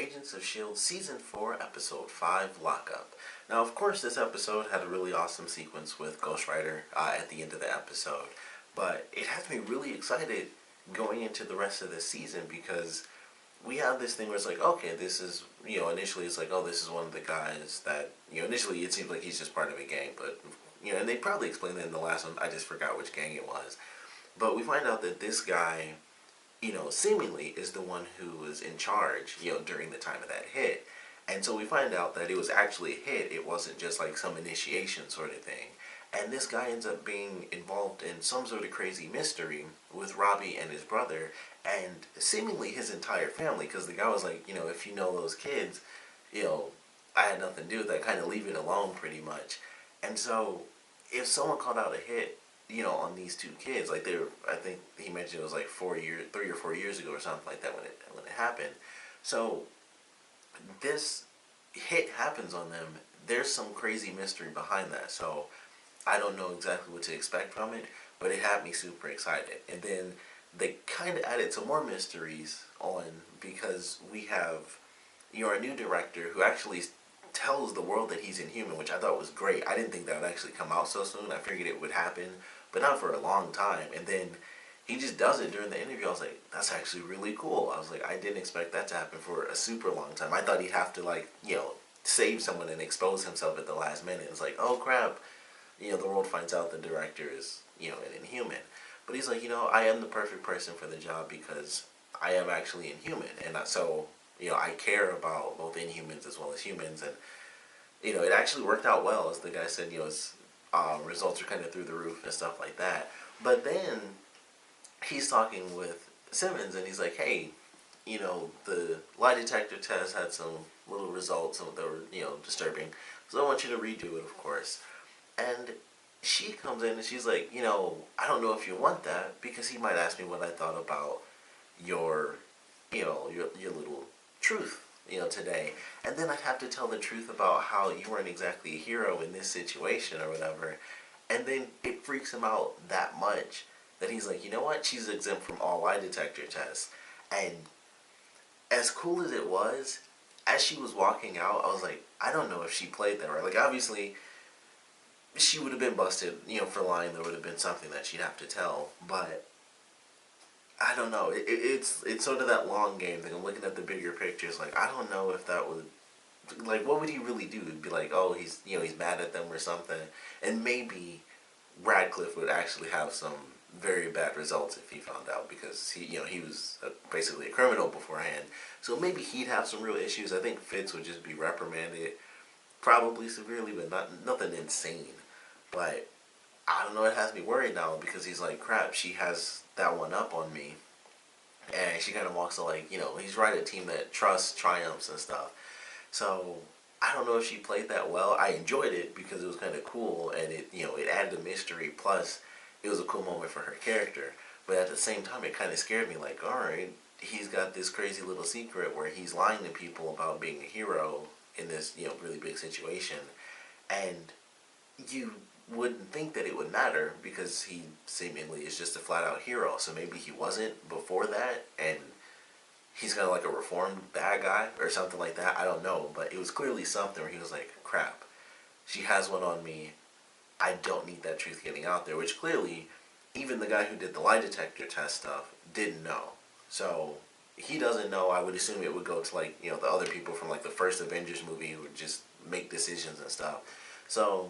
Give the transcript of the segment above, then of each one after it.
Agents of S.H.I.E.L.D. Season 4, Episode 5, Lockup. Now, of course, this episode had a really awesome sequence with Ghost Rider at the end of the episode, but it has me really excited going into the rest of the season because we have this thing where it's like, okay, this is, initially it's like, oh, this is one of the guys that, initially it seems like he's just part of a gang, but, and they probably explained that in the last one, I just forgot which gang it was. But we find out that this guy, seemingly is the one who was in charge, during the time of that hit. And so we find out that it was actually a hit. It wasn't just like some initiation sort of thing. And this guy ends up being involved in some sort of crazy mystery with Robbie and his brother and seemingly his entire family. Because the guy was like, if you know those kids, I had nothing to do with that. Kind of leave it alone pretty much. And so if someone called out a hit, on these two kids, like I think he mentioned it was like 3 or 4 years ago or something like that when it happened. So this hit happens on them. There's some crazy mystery behind that. So I don't know exactly what to expect from it, but it had me super excited. And then they kind of added some more mysteries on because we have a new director who actually tells the world that he's inhuman, which I thought was great. I didn't think that would actually come out so soon. I figured it would happen, but not for a long time. And then he just does it during the interview. I was like, that's actually really cool. I was like, I didn't expect that to happen for a super long time. I thought he'd have to save someone and expose himself at the last minute. It's like, oh crap, the world finds out the director is, an inhuman. But he's like, I am the perfect person for the job because I am actually inhuman. And so, I care about both inhumans as well as humans. And, it actually worked out well. As the guy said, his results are kind of through the roof and stuff like that. But then he's talking with Simmons and he's like, hey, the lie detector test had some little results that were, disturbing. So I want you to redo it, of course. And she comes in and she's like, I don't know if you want that because he might ask me what I thought about your little truth, today. And then I'd have to tell the truth about how you weren't exactly a hero in this situation or whatever. And then it freaks him out that much that he's like, you know what? She's exempt from all lie detector tests. And as cool as it was, as she was walking out, I was like, I don't know if she played that right. Like, obviously, she would have been busted, for lying. There would have been something that she'd have to tell. But I don't know. It's sort of that long game thing. I'm looking at the bigger pictures. Like, I don't know if that would, like, what would he really do? He'd be like, oh, he's mad at them or something. And maybe Radcliffe would actually have some very bad results if he found out because he was basically a criminal beforehand. So maybe he'd have some real issues. I think Fitz would just be reprimanded, probably severely, but nothing insane. But I don't know, it has me worried now because he's like, crap, she has that one up on me. And she kind of walks to he's right, a team that trusts, triumphs and stuff. So I don't know if she played that well. I enjoyed it because it was kind of cool and it added a mystery. Plus, it was a cool moment for her character. But at the same time, it kind of scared me. Like, alright, he's got this crazy little secret where he's lying to people about being a hero in this, really big situation. And you wouldn't think that it would matter because he seemingly is just a flat-out hero. So maybe he wasn't before that and he's kind of like a reformed bad guy or something like that. I don't know. But it was clearly something where he was like, crap, she has one on me. I don't need that truth getting out there, which clearly even the guy who did the lie detector test stuff didn't know. So he doesn't know. I would assume it would go to the other people from the first Avengers movie who would just make decisions and stuff. So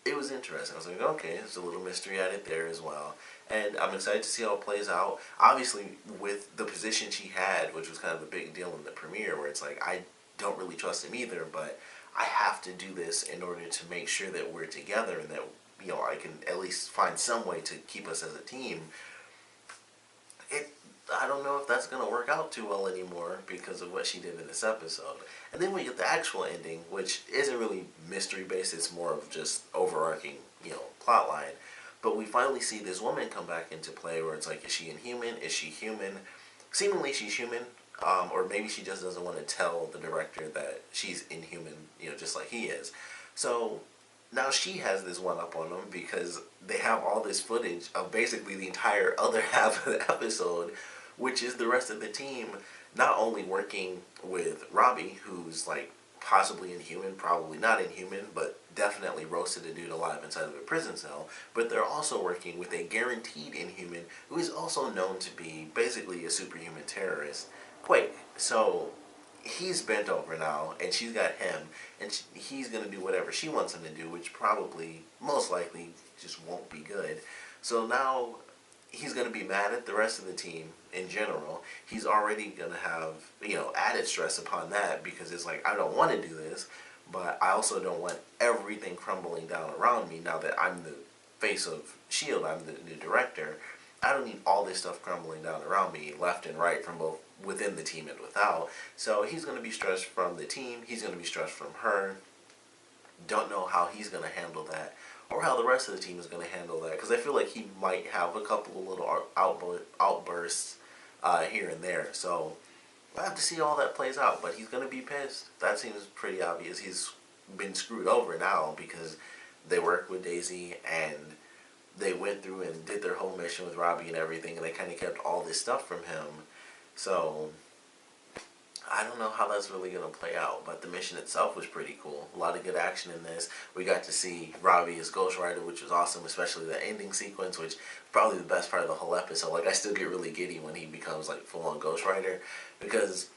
it was interesting. I was like, okay, there's a little mystery added there as well. And I'm excited to see how it plays out. Obviously, with the position she had, which was kind of a big deal in the premiere, where it's like, I don't really trust him either, but I have to do this in order to make sure that we're together and that, I can at least find some way to keep us as a team. I don't know if that's going to work out too well anymore because of what she did in this episode. And then we get the actual ending, which isn't really mystery-based. It's more of just overarching, plot line. But we finally see this woman come back into play where it's like, is she inhuman? Is she human? Seemingly she's human. Or maybe she just doesn't want to tell the director that she's inhuman, just like he is. So now she has this one up on them because they have all this footage of basically the entire other half of the episode, which is the rest of the team not only working with Robbie, who's like possibly inhuman, probably not inhuman, but definitely roasted a dude alive inside of a prison cell, but they're also working with a guaranteed inhuman who is also known to be basically a superhuman terrorist, Quake. So he's bent over now, and she's got him, and he's going to do whatever she wants him to do, which probably, most likely, just won't be good. So now he's going to be mad at the rest of the team in general. He's already going to have, added stress upon that because it's like, I don't want to do this, but I also don't want everything crumbling down around me now that I'm the face of S.H.I.E.L.D., I'm the new director. I don't need all this stuff crumbling down around me left and right from both within the team and without. So he's going to be stressed from the team. He's going to be stressed from her. Don't know how he's going to handle that or how the rest of the team is going to handle that, because I feel like he might have a couple of little outbursts here and there. So we'll have to see how all that plays out, but he's going to be pissed. That seems pretty obvious. He's been screwed over now because they worked with Daisy and they went through and did their whole mission with Robbie and everything, and they kind of kept all this stuff from him. So I don't know how that's really going to play out, but the mission itself was pretty cool. A lot of good action in this. We got to see Robbie as Ghost Rider, which was awesome, especially the ending sequence, which is probably the best part of the whole episode. Like, I still get really giddy when he becomes, like, full-on Ghost Rider, because,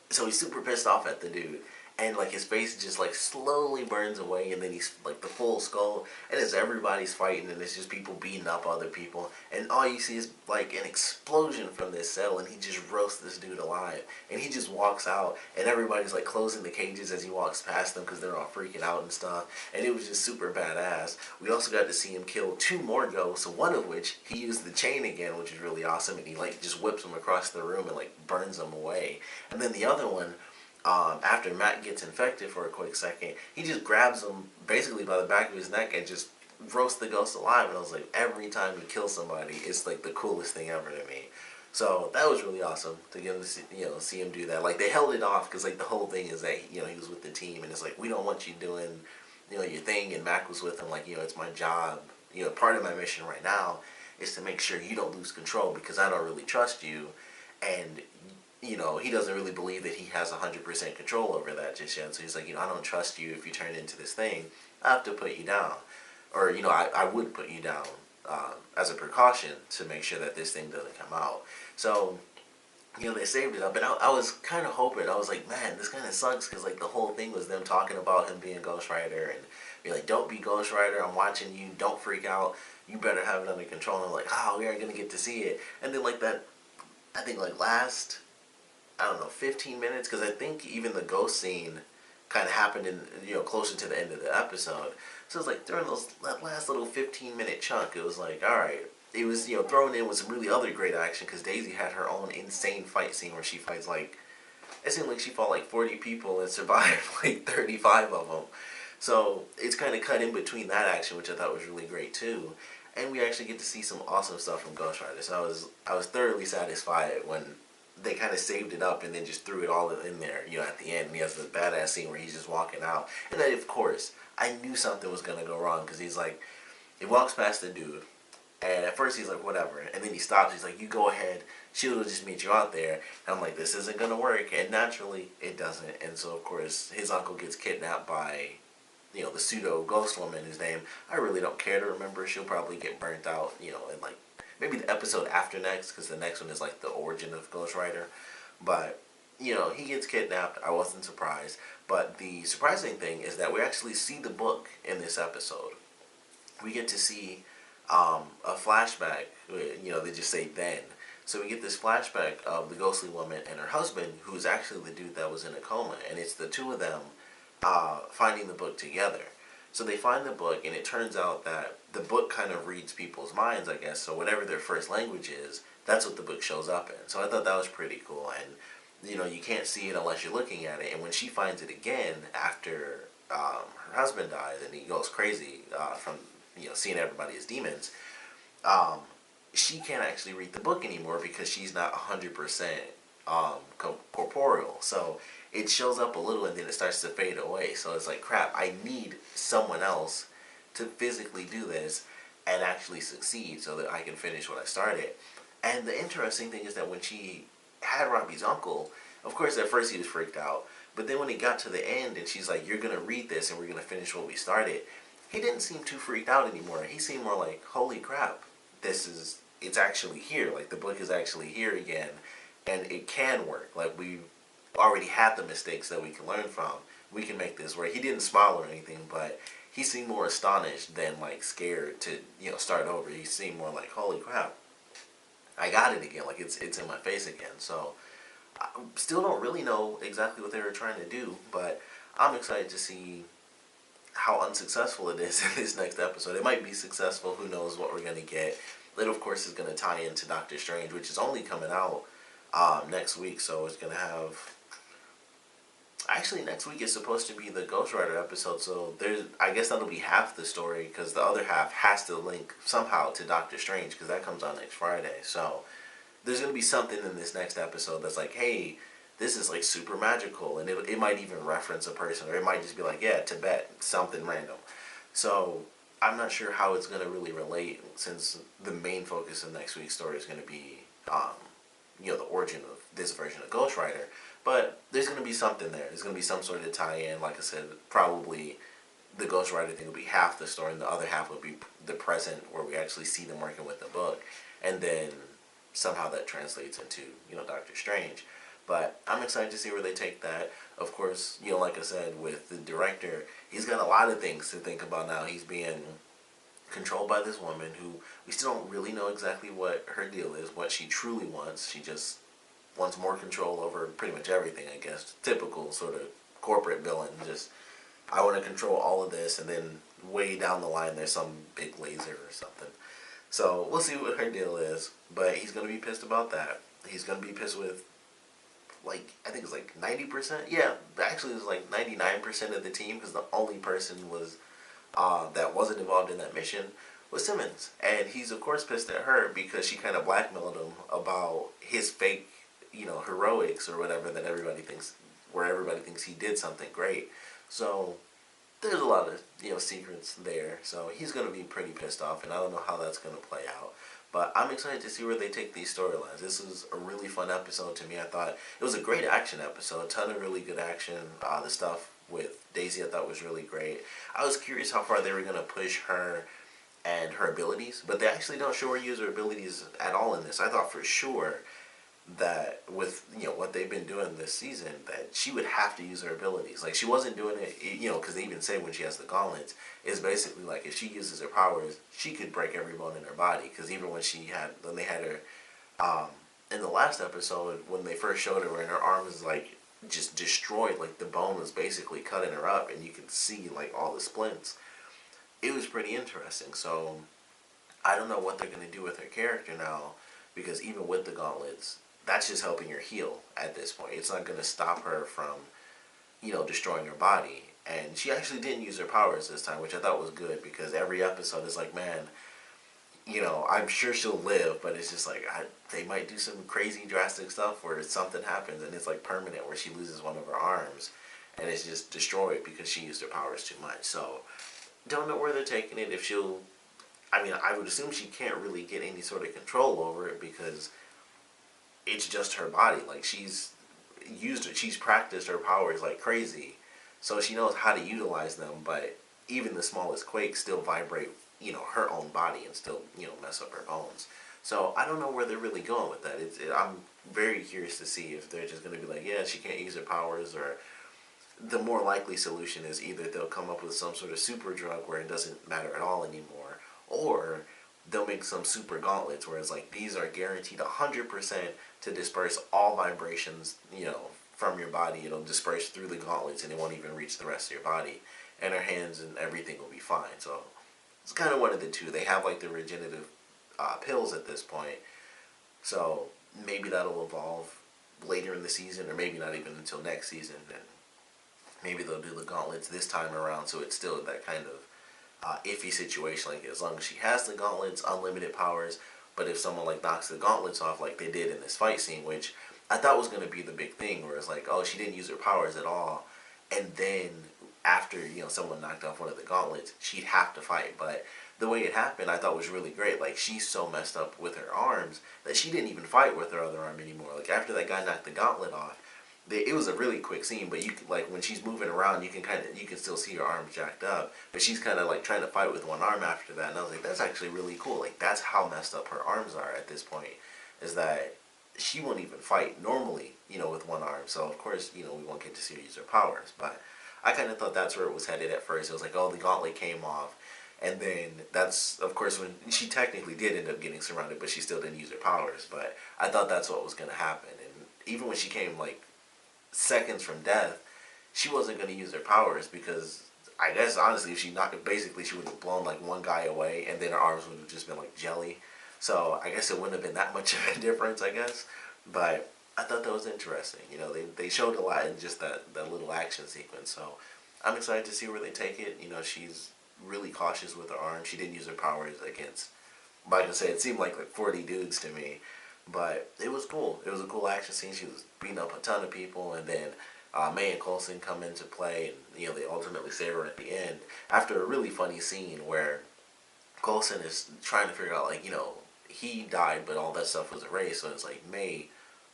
so he's super pissed off at the dude, and, like, his face just, like, slowly burns away, and then he's, like, the full skull, and it's everybody's fighting, and it's just people beating up other people, and all you see is, like, an explosion from this cell, and he just roasts this dude alive, and he just walks out, and everybody's, like, closing the cages as he walks past them, because they're all freaking out and stuff, and it was just super badass. We also got to see him kill 2 more ghosts, one of which, he used the chain again, which is really awesome, and he, like, just whips them across the room and, like, burns them away, and then the other one, after Matt gets infected for a quick second, he just grabs him basically by the back of his neck and just roasts the ghost alive. And I was like, every time he kills somebody, it's like the coolest thing ever to me. So that was really awesome to get him to see him do that. Like, they held it off because, like, the whole thing is that he was with the team, and it's like, we don't want you doing your thing. And Mac was with him, like, it's my job. Part of my mission right now is to make sure you don't lose control because I don't really trust you, and he doesn't really believe that he has 100% control over that just yet. So he's like, I don't trust you. If you turn into this thing, I have to put you down. Or, I would put you down as a precaution to make sure that this thing doesn't come out. So, they saved it up. And I was kind of hoping, I was like, man, this kind of sucks because, like, the whole thing was them talking about him being Ghost Rider and be like, don't be Ghost Rider. I'm watching you. Don't freak out. You better have it under control. And I'm like, we aren't going to get to see it. And then, like, that, I think, like, last, I don't know, 15 minutes, because I think even the ghost scene kind of happened in, closer to the end of the episode. So it's like during that last little 15-minute chunk, it was like, alright, it was, thrown in with some really other great action, because Daisy had her own insane fight scene where she fights, like, it seemed like she fought like 40 people and survived like 35 of them. So it's kind of cut in between that action, which I thought was really great too. And we actually get to see some awesome stuff from Ghost Rider. So I was thoroughly satisfied when they kind of saved it up and then just threw it all in there, at the end. And he has the badass scene where he's just walking out. And then, of course, I knew something was going to go wrong because he's like, he walks past the dude. And at first he's like, whatever. And then he stops. He's like, you go ahead. S.H.I.E.L.D. will just meet you out there. And I'm like, this isn't going to work. And naturally, it doesn't. And so, of course, his uncle gets kidnapped by, the pseudo ghost woman whose name I really don't care to remember. She'll probably get burnt out, in like, maybe the episode after next, because the next one is like the origin of Ghost Rider. But, he gets kidnapped. I wasn't surprised. But the surprising thing is that we actually see the book in this episode. We get to see a flashback. They just say then. So we get this flashback of the ghostly woman and her husband, who is actually the dude that was in a coma. And it's the two of them finding the book together. So they find the book, and it turns out that the book kind of reads people's minds, I guess. So whatever their first language is, that's what the book shows up in. So I thought that was pretty cool. And, you can't see it unless you're looking at it. And when she finds it again after her husband dies and he goes crazy from, seeing everybody as demons, she can't actually read the book anymore because she's not 100% corporeal. So it shows up a little and then it starts to fade away. So it's like, crap, I need someone else to physically do this and actually succeed so that I can finish what I started. And the interesting thing is that when she had Robbie's uncle, Of course, at first he was freaked out, but then when he got to the end and she's like, "You're gonna read this and we're gonna finish what we started," he didn't seem too freaked out anymore. He seemed more like, "Holy crap, it's actually here. Like the book is actually here again, and it can work. Like we already had the mistakes that we can learn from. We can make this work." He didn't smile or anything, but he seemed more astonished than like scared to start over. He seemed more like, "Holy crap, I got it again. Like it's in my face again." So I still don't really know exactly what they were trying to do, but I'm excited to see how unsuccessful it is in this next episode. It might be successful. Who knows what we're going to get. It, of course, is going to tie into Doctor Strange, which is only coming out next week. So it's going to have... Actually, next week is supposed to be the Ghost Rider episode. So I guess that'll be half the story, because the other half has to link somehow to Doctor Strange, because that comes out next Friday. So there's going to be something in this next episode that's like, hey, this is like super magical, and it might even reference a person, or it might just be like, yeah, Tibet, something random. So I'm not sure how it's going to really relate, since the main focus of next week's story is going to be, the origin of this version of Ghost Rider. But there's going to be something there. There's going to be some sort of tie-in. Like I said, probably the Ghost Rider thing will be half the story, and the other half will be the present, where we actually see them working with the book, and then somehow that translates into Doctor Strange. But I'm excited to see where they take that. Of course, like I said, with the director, he's got a lot of things to think about now. He's being controlled by this woman who we still don't really know exactly what her deal is, what she truly wants. She just wants more control over pretty much everything, I guess. Typical sort of corporate villain. Just, I want to control all of this, and then way down the line there's some big laser or something. So we'll see what her deal is. But he's going to be pissed about that. He's going to be pissed with, I think it's 90%. Yeah, actually it was 99% of the team, because the only person was that wasn't involved in that mission was Simmons. And he's of course pissed at her because she kind of blackmailed him about his fake, heroics or whatever that everybody thinks, where everybody thinks he did something great. So there's a lot of, secrets there. So he's going to be pretty pissed off, and I don't know how that's going to play out. But I'm excited to see where they take these storylines. This was a really fun episode to me. I thought it was a great action episode. A ton of really good action. The stuff with Daisy I thought was really great. I was curious how far they were going to push her and her abilities, but they actually don't show her use her abilities at all in this. I thought for sure that with what they've been doing this season, that she would have to use her abilities. Like, she wasn't doing it, because they even say when she has the gauntlets, it's basically like if she uses her powers, she could break every bone in her body. Because even when they had her in the last episode, when they first showed her, and her arm was just destroyed, like the bone was basically cutting her up, and you could see all the splints. It was pretty interesting. So I don't know what they're going to do with her character now, because even with the gauntlets, that's just helping her heal at this point. It's not going to stop her from, destroying her body. And she actually didn't use her powers this time, which I thought was good, because every episode is like, man, I'm sure she'll live, but it's just they might do some crazy drastic stuff where something happens and it's permanent, where she loses one of her arms and it's just destroyed because she used her powers too much. So don't know where they're taking it. If she'll, I would assume she can't really get any sort of control over it, because it's just her body. She's practiced her powers like crazy, so she knows how to utilize them. But even the smallest quakes still vibrate, her own body, and still, mess up her bones. So I don't know where they're really going with that. I'm very curious to see if they're just going to be like, yeah, she can't use her powers, or the more likely solution is either they'll come up with some sort of super drug where it doesn't matter at all anymore, or they'll make some super gauntlets where it's these are guaranteed 100% to disperse all vibrations, from your body. It'll disperse through the gauntlets and it won't even reach the rest of your body. And her hands and everything will be fine. So it's kind of one of the two. They have the regenerative pills at this point. So maybe that'll evolve later in the season, or maybe not even until next season. And maybe they'll do the gauntlets this time around, so it's still that kind of iffy situation. As long as she has the gauntlets, unlimited powers. But if someone knocks the gauntlets off, like they did in this fight scene, which I thought was going to be the big thing, where it's oh, she didn't use her powers at all, and then after someone knocked off one of the gauntlets, she'd have to fight. But the way it happened, I thought was really great. She's so messed up with her arms that she didn't even fight with her other arm anymore. After that guy knocked the gauntlet off, it was a really quick scene, but you can, like when she's moving around, you can still see her arms jacked up, but she's kind of like trying to fight with one arm after that, and I was like, that's actually really cool. Like that's how messed up her arms are at this point, is that she won't even fight normally, with one arm. So of course, we won't get to see her use her powers, but I kind of thought that's where it was headed at first. It was like, oh, the gauntlet came off, and then that's of course when she technically did end up getting surrounded, but she still didn't use her powers. But I thought that's what was gonna happen, and even when she came like seconds from death, she wasn't going to use her powers because I guess honestly, if she not basically she would have blown like one guy away, and then her arms would have just been like jelly. So I guess it wouldn't have been that much of a difference, I guess. But I thought that was interesting. They showed a lot in just that little action sequence. So I'm excited to see where they take it. She's really cautious with her arms. She didn't use her powers against, like I said, it seemed like 40 dudes to me. But it was cool. It was a cool action scene. She was beating up a ton of people, and then May and Coulson come into play, and they ultimately save her at the end after a really funny scene where Coulson is trying to figure out he died, but all that stuff was erased. So it's like, May,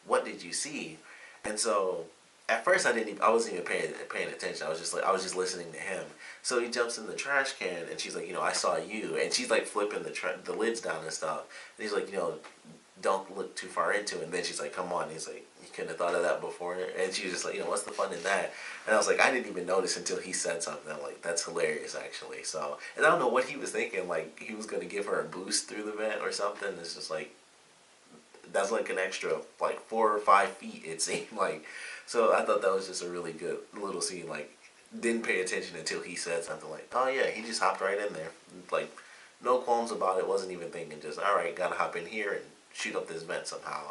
what did you see? And so at first I wasn't even paying attention. I was just listening to him. So he jumps in the trash can, and she's like, I saw you, and she's like flipping the lids down and stuff. And he's like, don't look too far into it. And then she's like, come on. And he's like, you couldn't have thought of that before. And she was just like, what's the fun in that? And I was like, I didn't even notice until he said something. I'm like, that's hilarious, actually. So, and I don't know what he was thinking. Like, he was going to give her a boost through the vent or something. It's just like, that's like an extra, 4 or 5 feet, it seemed like. So I thought that was just a really good little scene. Like, didn't pay attention until he said something like, oh yeah, he just hopped right in there. Like, no qualms about it. Wasn't even thinking. Just, all right, gotta hop in here and shoot up this vent somehow.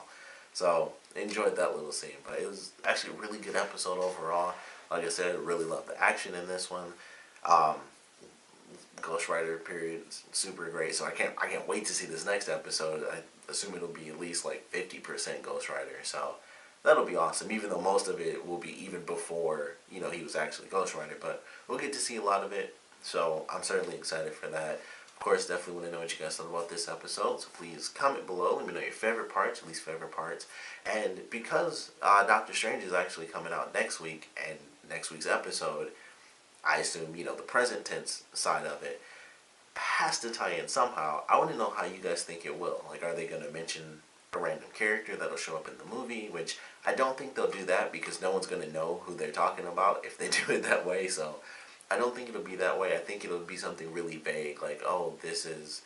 So enjoyed that little scene. But it was actually a really good episode overall. Like I said, really loved the action in this one. Ghost Rider period, super great. So I can't wait to see this next episode. I assume it'll be at least 50% Ghost Rider. So that'll be awesome. Even though most of it will be even before he was actually Ghost Rider, but we'll get to see a lot of it. So I'm certainly excited for that. Of course, definitely want to know what you guys thought about this episode, so please comment below. Let me know your favorite parts, least favorite parts. And because Doctor Strange is actually coming out next week, and next week's episode, I assume, the present tense side of it has to tie in somehow. I want to know how you guys think it will. Like, are they going to mention a random character that'll show up in the movie? Which I don't think they'll do that because no one's going to know who they're talking about if they do it that way, so I don't think it'll be that way. I think it'll be something really vague, like, oh, this is,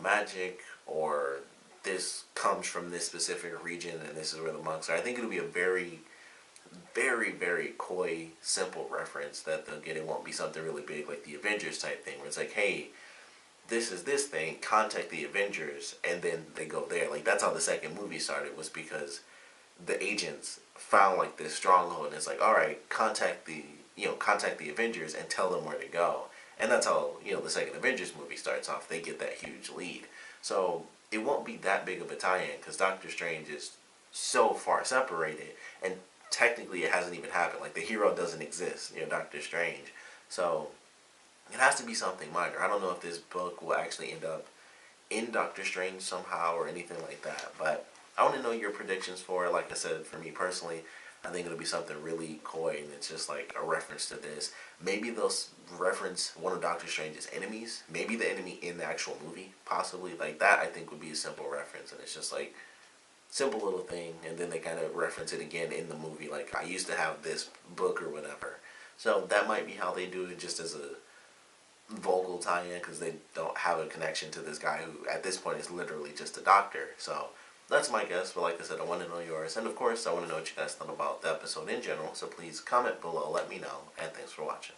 magic, or this comes from this specific region, and this is where the monks are. I think it'll be a very, very, very coy, simple reference that they'll get. It won't be something really big, like the Avengers type thing, where it's like, hey, this is this thing, contact the Avengers, and then they go there. Like, that's how the second movie started, was because the agents found, this stronghold, and it's like, alright, contact the Avengers and tell them where to go. And that's how, the second Avengers movie starts off. They get that huge lead. So it won't be that big of a tie-in because Doctor Strange is so far separated, and technically it hasn't even happened. Like, the hero doesn't exist, Doctor Strange. So it has to be something minor. I don't know if this book will actually end up in Doctor Strange somehow or anything like that. But I want to know your predictions for it. Like I said, for me personally, I think it'll be something really coy, and it's just like a reference to this. Maybe they'll reference one of Doctor Strange's enemies. Maybe the enemy in the actual movie, possibly. Like, that I think would be a simple reference, and it's just like, simple little thing, and then they kind of reference it again in the movie, like, I used to have this book or whatever. So that might be how they do it, just as a vocal tie-in, because they don't have a connection to this guy who, at this point, is literally just a doctor. So that's my guess, but like I said, I want to know yours. And of course, I want to know what you guys thought about the episode in general, so please comment below, let me know, and thanks for watching.